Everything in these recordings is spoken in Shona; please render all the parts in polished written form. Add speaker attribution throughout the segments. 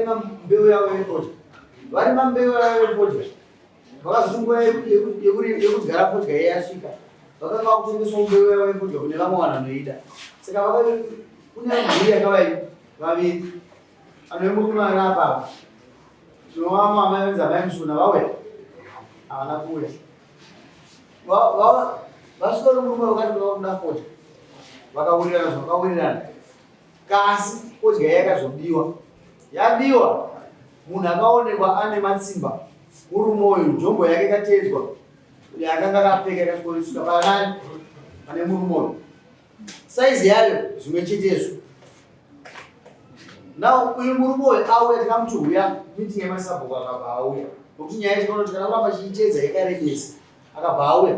Speaker 1: vakarima mbeu yavo yefodya, varima mbeu yavo yefodya, vakazunguva yekugara fodya yeyasvika, vakanga vakutengeswa mbeu yavo yefodya kune vamwe vanhu vanoida. Saka kune mhuri yakavai vaviri anoemurume ari apapa, tinova mama venza mai musuna vauya havana kuuya. Vasvika nomurume vakati vavakuda fodya, vakawirirana zvakawirirana, kasi fodya yakazobiwa. Yabiwa, munhu akaonekwa ane matsimba, murume uyu njombo yake ikateedzwa, yakanga akapfeka ikasvika panani pane murume uyu, saizi yayo zvimwe chetezvo. Now uyu murume uyu auya, tikamuti uya miti yemasabhuku akabva auya, nokuti nyaya tikaona kuti kana kuramba chiitedza yakarebesa, akabva auya.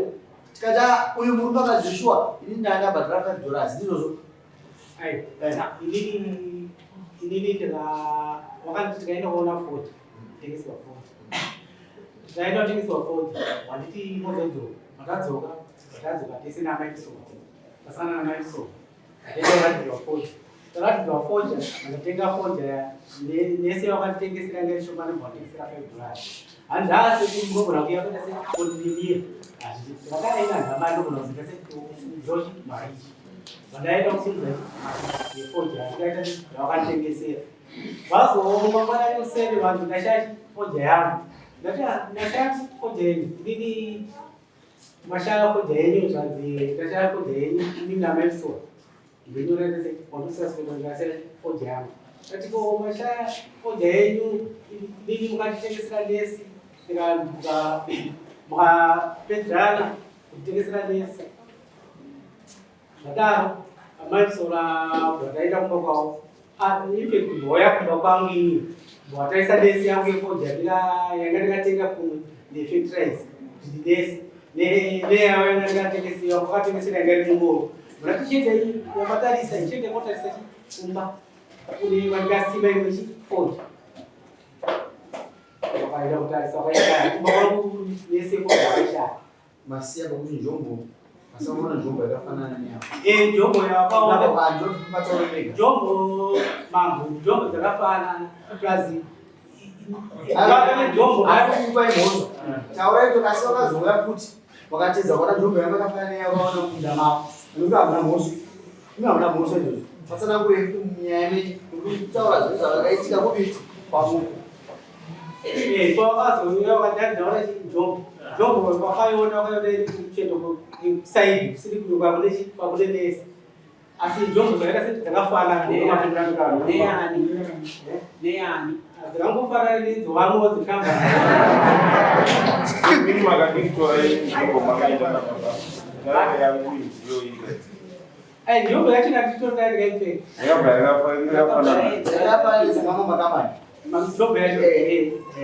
Speaker 1: Tikati uyu murume akadzishuwa, ini ndanga bhadhara $5 ndizvozvo.
Speaker 2: Inini wakati tikaenda kuona fodya, tengeswa fodya. Tikaenda kutengeswa fodya, wanditi mozodzo, wakadzoka tese namai Msonga. Pasana namai Msonga. Takaenda kudziwa fodya. Takadziwa fodya, ndakatenga fodya nese wakatitengesera ngeshoma nembotengesera $5. Handasi kumugona kuya kuita sekondinira. Ndakaenda ndamando kunozika sejoji marichi. Vandaenda kusunza yefodya, ndikaita zvavakatengesera. Vazooma mwana neusere vanhu ndashati fodya yangu. Ndashati fodya yenyu, ndini mashaya fodya yenyu zvanzi ndashaya fodya yenyu inini namai Msonga. Ndinyorera se kondusasweda ndasera fodya yangu. Ndati ko mashaya fodya yenyu ndini mukatitengesera nesi, mukapedzerana kutitengesera nesi. Zvadaro amai Msonga zvakaenda kumba kwavo, ife kuhoya kumba kwangu ini wataisa nesi yangu yefodya yanga ndikatenga kumwe nefactories kuti nesi neyawo yanga ndikatengesera kwakatengesera yanga iri mungoro. Murati chete yamatarisa chete motarisa kumba kune vandikasimba imwe chifodya. Wakaenda kutarisa wakaenda kumba kwangu nesi yefodya waishaya.
Speaker 1: Masiya pakuti njombo, masaona njombo yakafanana neyapo.
Speaker 2: Njombo yakaona.
Speaker 1: Njombo
Speaker 2: mambo, njombo dzakafanana. Plazi.
Speaker 1: Njombo asikupa imhozo. Tauraito kasi wakazouya kuti wakatedza kuona njombo yanga yakafanana neyapo waona kunda mavo. Nekuti hamuna mhozo. Imi hamuna mhozo izvozvo. Pasana kuri nyaya kutaura zvinhu zvakaitika kubiti pamuko.
Speaker 2: Pawakazouya wakati ndaona njombo. Njombo wakaiona kuchendo kusaidi kusiri kuduka kune nesi. Asi njombo dzakafanana neyani. Dzingangofanana nedzovamwe dzikamba.
Speaker 3: Mimi makadiktora njombo makaita nababa. Ndaraunda yangu ndiyo ile.
Speaker 2: Njombo yacho ndatitora ndikaipfeka.
Speaker 3: Yakafanana.
Speaker 1: Dzakafanana dzimamwe makamani.
Speaker 2: Njombo yacho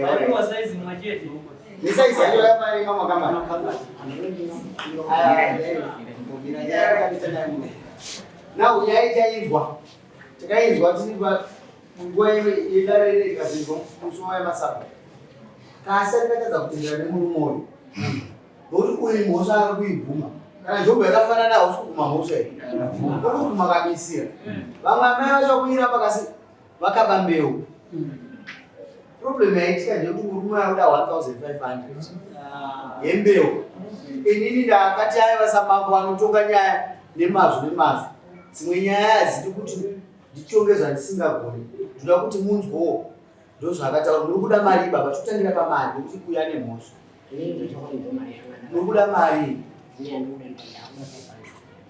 Speaker 4: Waliwa saizi mwachete huko.
Speaker 1: Nisaizi yacho yakafanana imamwe makamani. Now yaitainzwa. Takainzwa tinzwa nguva yedare rekazinzwa musuwa yemasabhuku. Kasi akatadza kutendera nemurume uyu. Nokuti uyu mhosva ari kuiguma. Kana njombo yakafanana hausi kuguma mhosva iyi. Uri kuguma kamisira. Vamwe amai vacho kuiramba kasi vakaba mbeu. Problem yaitika ndeyekuti murume akuda 1,500 yembeu. Inini ndakati aiva samambo anotonga nyaya nemazvo. Dzimwe nyaya hadzidi kuti nditonge zvandisingagoni. Ndoda kuti munzwewo. Ndozvaakataura, muri kuda mari baba, totangira pamari nokuti kuya nemhosva. Muri kuda mari.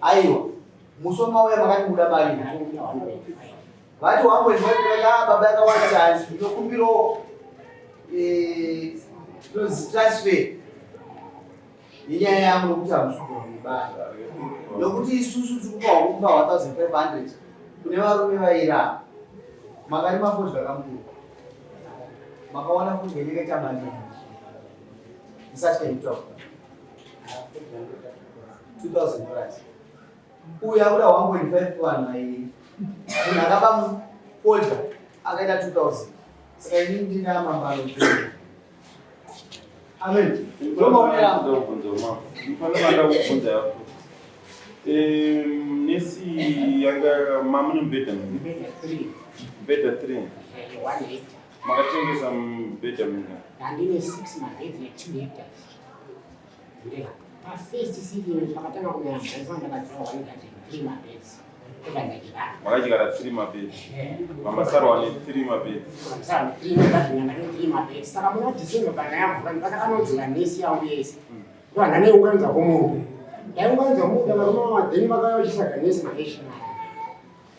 Speaker 1: Aiwa, musi wamauya makati muda mari. Vati wangoziva baba yakawanda chani, ndinokumbirawo transfer yenyaya yangu nokuti hamusukuzvibaya. Nokuti isusu tikupa 1,500 kune varume vaira. Makari mafodya kamukuru. Makawana fodya yakaita mari. Isati kaitwa 2,000 price. Uyu akuda 1.5 kuvanhu vairi. Munhu akaba fodya akaita 2,000. Saka inini ndina mambano. Amen.
Speaker 3: Nesi yanga mama ni mbeda 3. makatengesa mubhedha minga.
Speaker 5: Handine 6 mabhedhi e2 hectares. Ndeka. First season pakatanga kunyanya ndifana ndakadziwa ndikati 3 mabhedhi.
Speaker 3: Makadyara 3 mabhedhi. Mamasarwa ane 3 mabhedhi.
Speaker 5: Mamasarwa 3 mabhedhi. Saka muna December kana yamvura ndakanodzera nesi yangu yese. Ndo andane unganza komunhu. Ndaunganza muda varoma vadheni vakayochisaka nesi vacation.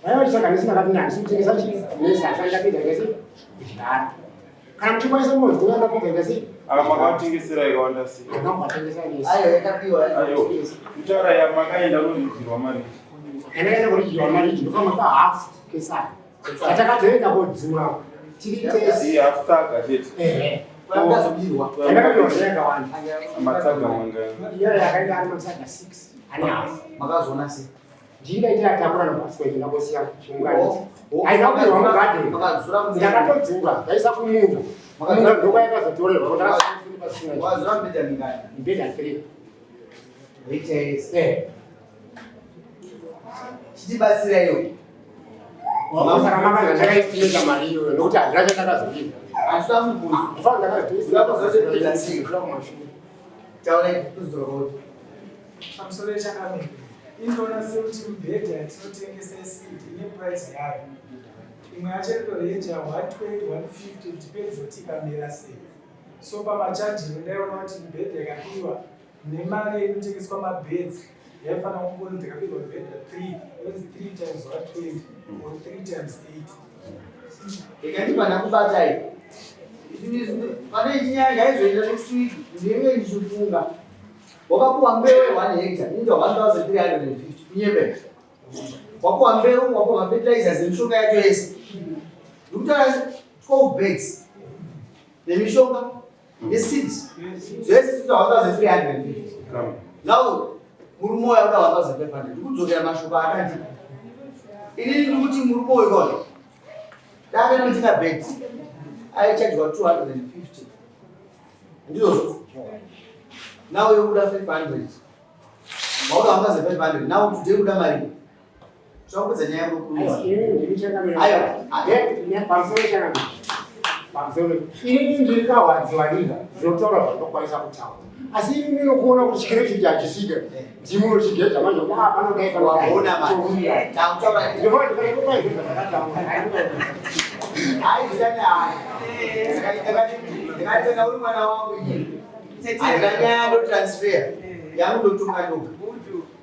Speaker 5: Vayochisaka nesi vakati ndandisitengesa nesi asandapedza ngese kuchigara. Kana muchikwanisa mudzi kuenda kupedza ngese.
Speaker 3: Makatengesera ikawanda sei?
Speaker 5: Ndakambatengesa nesi.
Speaker 1: Ayo yakapiwa.
Speaker 3: Ayo. Kutaura yamakaenda kunodidzirwa mari.
Speaker 5: Ndakaenda kuridzirwa mari ndofamba ka half kesari. Atakatoenda kodzura. Tiri tesi
Speaker 3: half tsaga chete.
Speaker 1: Kwakazobirwa.
Speaker 5: Ndakapiwa zvakawanda.
Speaker 3: Matsaga manga.
Speaker 5: Iyo yakaenda ari matsaga 6. Ane half.
Speaker 1: Makazoona sei?
Speaker 5: Ndingaitira takura nopaswa ndinangosiya chimungani. Ainakuirwa mugadheni.
Speaker 1: Makazura mubhedha.
Speaker 5: Ndakatodzura ndaisa kumunda. Munda ndokwayakazotorerwa kuti ndakasungura pasina.
Speaker 1: Wazura mubhedha mingani?
Speaker 5: Mubhedha 3.
Speaker 1: Wait. Chichibatsira iyo.
Speaker 5: Saka makaza ndakaistimeza mari iyoyo nokuti handina chandakazobira.
Speaker 1: Handiswa mubvunzo.
Speaker 5: Ndofana ndakazitoisa
Speaker 1: taura kuzoroti.
Speaker 2: Pamusoro chakamira. Inoona sekuti mibhedha yatinotengesa seed ine price yayo. Imwe yacho inorenja 120, 150 depends kuti ikamera sei. So pamachajiro ndaiona kuti mibhedha ikapiwa nemari inotengeswa mabhedzi yaifana kungoti ndikapirwa mibhedha 3 times 120 or 3 times 8.
Speaker 1: Ikandipana kubatai. Pane chinyanja izoenda next week ndinenge ndichifunga. Wakapuwa mbeu 1 hectare inoita 1350 kunyepera. Wapuwa mbeu, wapuwa fertilizers nemishonga yacho yese. Ndikutaura 12 bags nemishonga neseeds. Zvese zvinoita 1350. Now murume uya uda 1500. Ndikudzokera mashoko akati. Ini ndikuti murume uyu kona. Ndakenda kuchina bags. Aichajwa 250. Ndizvo. Now you would have 500. Mauda 1500. Now today would have mari. So what's the name of the
Speaker 5: Ayo, pamusoro chakamira. Pamusoro. Ini ndikawadziwanira zvinotaura zvinokwanisa kutaura. Asi ini ndinokuona kuti chikere chiti hachisvika. Ndimuno chigedha manje kuti panogaika
Speaker 1: waona mari. Tautaura
Speaker 5: ndinoona ndikatopa izvo zvakataura.
Speaker 1: Aizana hai. Ndakatenda uri mwana wangu iye. Andikanyanya ndotransfer. Yangu ndotunga ndoga.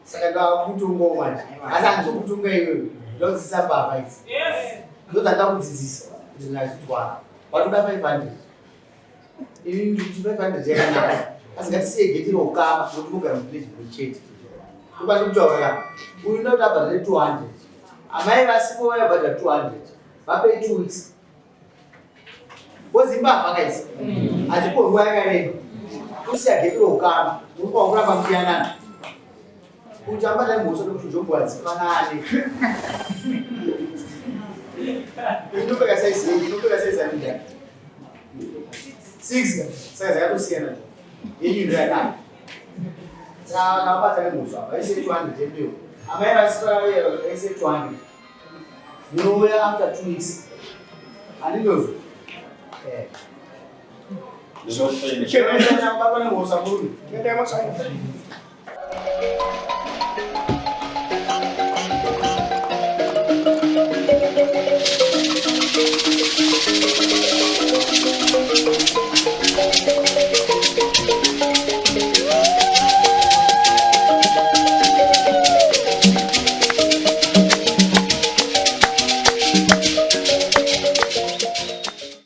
Speaker 1: Saka ndakutunga manje. Asi handizokutunga iwewe. Ndodzidzisa baba idzi. Ndodzandakudzidzisa kuti ndinazvitwara. Watoda 500. Ini ndikuti 500 yakanaka. Asi ngatisiye geti rokama kuti mugara muvillage muchete. Ndokwanisa kutaura. Uyu ndoti abhadhare 200. Amai vasipo vayabhadhara 200. Vapei 2 weeks. Wozimbabwe guys. Atipo nguva yakareba. Kusiya geti rokama. Urikwa kuramba kuyanana. Kuti ambadai mhosva kuti zvombowa dzifanane. Inopeka size iyi, inopeka size amida. 6 saka zakatosiyana. Yenyu ndo yakana. Saka kabata nemhosva vaise 200 embewu. Amai vasipa vaise 200. Ndinouya after 2 weeks. Handindozo. Chekana baba nemhosva muri. Nenda yamasana.